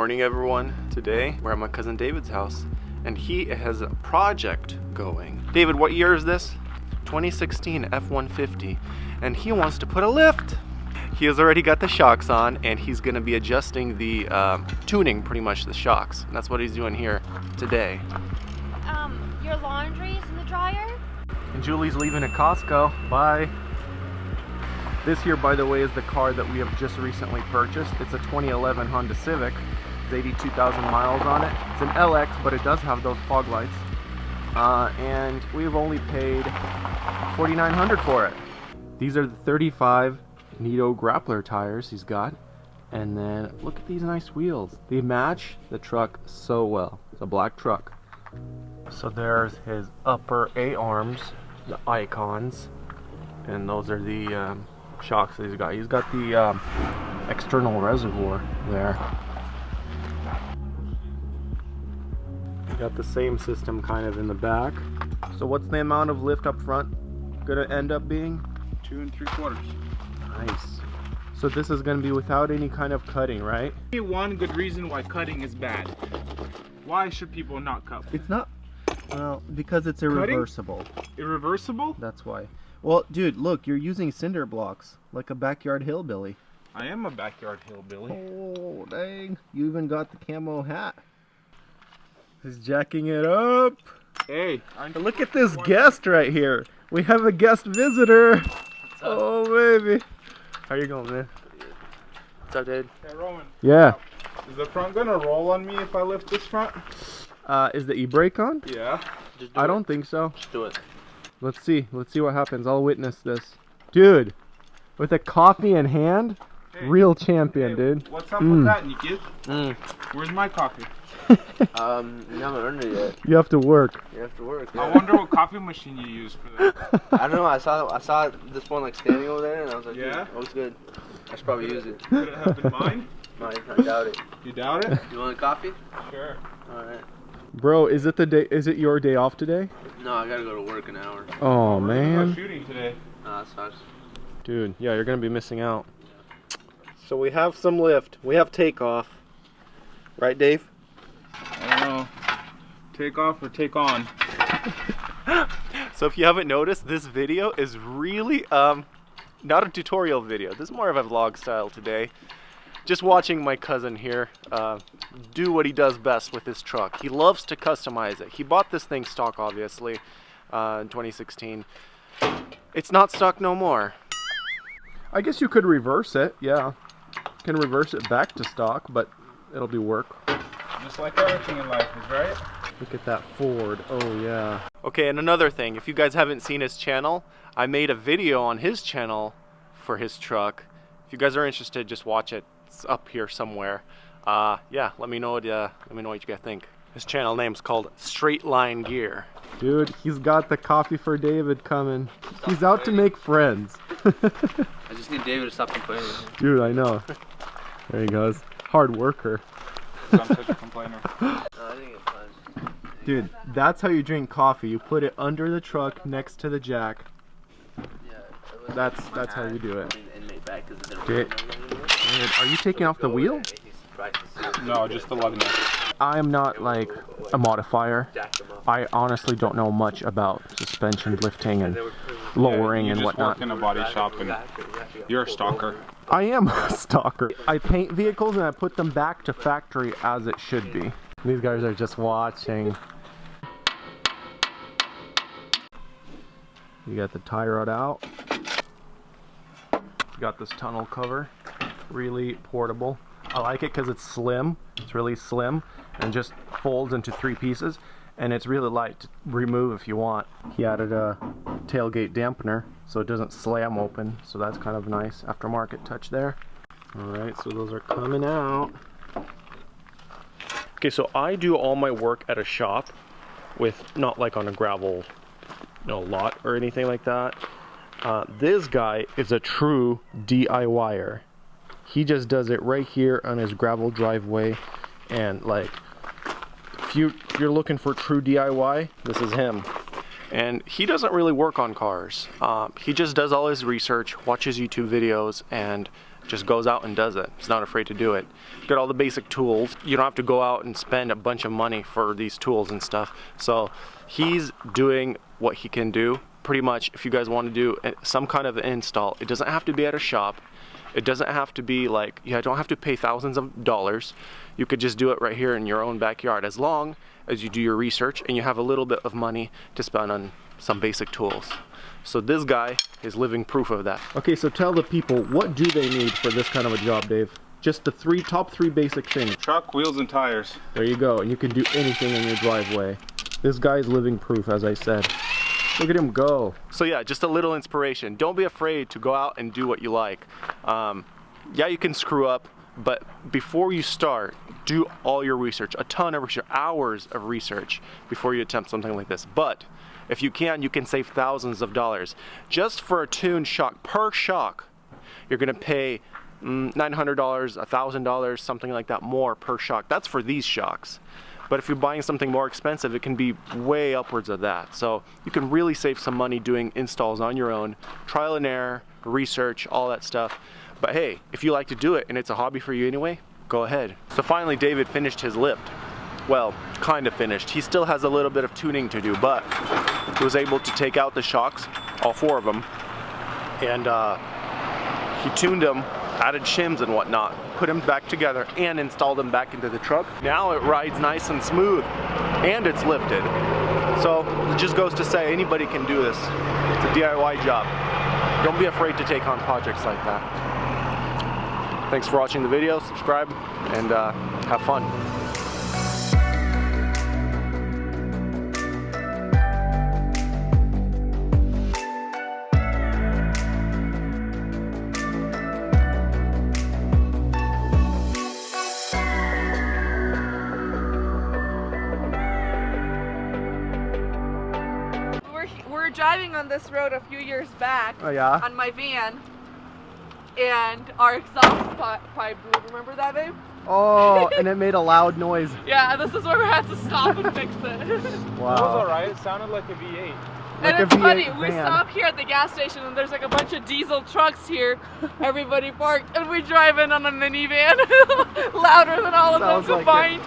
morning, everyone. Today we're at my cousin David's house and he has a project going. David, what year is this? 2016 F150, and he wants to put a lift. He has already got the shocks on and he's going to be adjusting the tuning, pretty much the shocks. And that's what he's doing here today. Your laundry's in the dryer? And Julie's leaving at Costco. Bye. This here, by the way, is the car that we have just recently purchased. It's a 2011 Honda Civic. It's 82,000 miles on it. It's an LX, but it does have those fog lights. And we've only paid $4,900 for it. These are the 35 Nito Grappler tires he's got. And then look at these nice wheels. They match the truck so well. It's a black truck. So there's his upper A-arms, the icons. And those are the shocks that he's got. He's got the external reservoir there. You got the same system kind of in the back. So what's the amount of lift up front gonna end up being? 2 3/4. Nice. So this is gonna be without any kind of cutting, right? One good reason why cutting is bad. Why should people not cut? It's not, well, because it's irreversible. Irreversible? That's why. Well, dude, look, you're using cinder blocks like a backyard hillbilly. I am a backyard hillbilly. Oh, dang. You even got the camo hat. He's jacking it up. Hey, Look at this guest right here. We have a guest visitor. Oh, baby. How you going, man? What's up, dude? hey Roman. Yeah. Is the front gonna roll on me if I lift this front? Is the e-brake on? Yeah. I don't think so. Just do it. Let's see what happens. I'll witness this. Dude, with a coffee in hand, Hey, real champion, hey, dude. What's up with that, Nikki? Where's my coffee? You haven't earned it yet. You have to work. You have to work. I Yeah. wonder what coffee machine you use for that. I don't know. I saw this one like standing over there, and I was like, Yeah? "It looks good. I should probably use it." Could it have been mine? No, I doubt it. You doubt it? You want a coffee? Sure. All right. Bro, is it your day off today? No, I gotta go to work in an hour. Oh, We're man. shooting today. That sucks. Dude, yeah, you're gonna be missing out. So we have some lift. We have takeoff. Right, Dave? I don't know. Take off or take on? So if you haven't noticed, this video is really not a tutorial video. This is more of a vlog style today. Just watching my cousin here do what he does best with his truck. He loves to customize it. He bought this thing stock, obviously, in 2016. It's not stock no more. I guess you could reverse it, yeah. You can reverse it back to stock, but it'll be work. Just like everything in life is, right? Look at that Ford. Oh, yeah. Okay, and another thing. If you guys haven't seen his channel, I made a video on his channel for his truck. If you guys are interested, just watch it. It's up here somewhere. Yeah, let me know what you guys think. His channel name's called Straight Line Gear. Dude, he's got the coffee for David coming. He's out to make friends. I just need David to stop complaining. Dude, I know. There he goes. Hard worker. I'm such a complainer. No, I think it's fine. Dude, that's how you drink coffee. You put it under the truck next to the jack. Yeah. That's how you do it. And make back because it's Dude, are you taking off the wheel? No, just the lug nut. I am not like a modifier. I honestly don't know much about suspension lifting and lowering you and just whatnot. work in a body shop and you're a stalker. I am a stalker. I paint vehicles and I put them back to factory as it should be. These guys are just watching. You got the tie rod out. You got this tunnel cover. Really portable. I like it because it's slim. It's really slim and just folds into 3 pieces. And it's really light to remove if you want. He added a tailgate dampener so it doesn't slam open. So that's kind of nice aftermarket touch there. Alright, so those are coming out. Okay, so I do all my work at a shop with not like on a gravel lot or anything like that. This guy is a true DIYer. He just does it right here on his gravel driveway, and like if you're looking for true DIY, this is him. And he doesn't really work on cars. He just does all his research, watches YouTube videos, and just goes out and does it. He's not afraid to do it. Got all the basic tools. You don't have to go out and spend a bunch of money for these tools and stuff. So he's doing what he can do. Pretty much, if you guys want to do some kind of install, it doesn't have to be at a shop. It doesn't have to be like, you don't have to pay thousands of dollars. You could just do it right here in your own backyard, as long as you do your research and you have a little bit of money to spend on some basic tools. So this guy is living proof of that. Okay, so tell the people, what do they need for this kind of a job, Dave? Just the top three basic things. Truck, wheels, and tires. There you go, and you can do anything in your driveway. This guy's living proof, as I said. Look at him go. So yeah, just a little inspiration. Don't be afraid to go out and do what you like. Yeah, you can screw up, but before you start, do all your research, a ton of research, hours of research before you attempt something like this. But if you can save thousands of dollars. Just for a tuned shock, per shock, you're gonna pay $900, $1,000, something like that more per shock. That's for these shocks. But if you're buying something more expensive, it can be way upwards of that. So you can really save some money doing installs on your own, trial and error, research, all that stuff. But hey, if you like to do it and it's a hobby for you anyway, go ahead. So finally, David finished his lift. Well, kind of finished. He still has a little bit of tuning to do, but he was able to take out the shocks, all four of them, and he tuned them, added shims and whatnot, put them back together and installed them back into the truck. Now it rides nice and smooth and it's lifted. So it just goes to say anybody can do this. It's a DIY job. Don't be afraid to take on projects like that. Thanks for watching the video, subscribe, and have fun. We're driving on this road a few years back. Oh yeah? On my van, and our exhaust pipe blew. Remember that, babe? Oh, and it made a loud noise. Yeah, this is where we had to stop and fix it. Wow. It was alright, it sounded like a V8. And it's funny, we stop here at the gas station and there's like a bunch of diesel trucks here, everybody parked, and we drive in on a minivan, louder than all of them combined.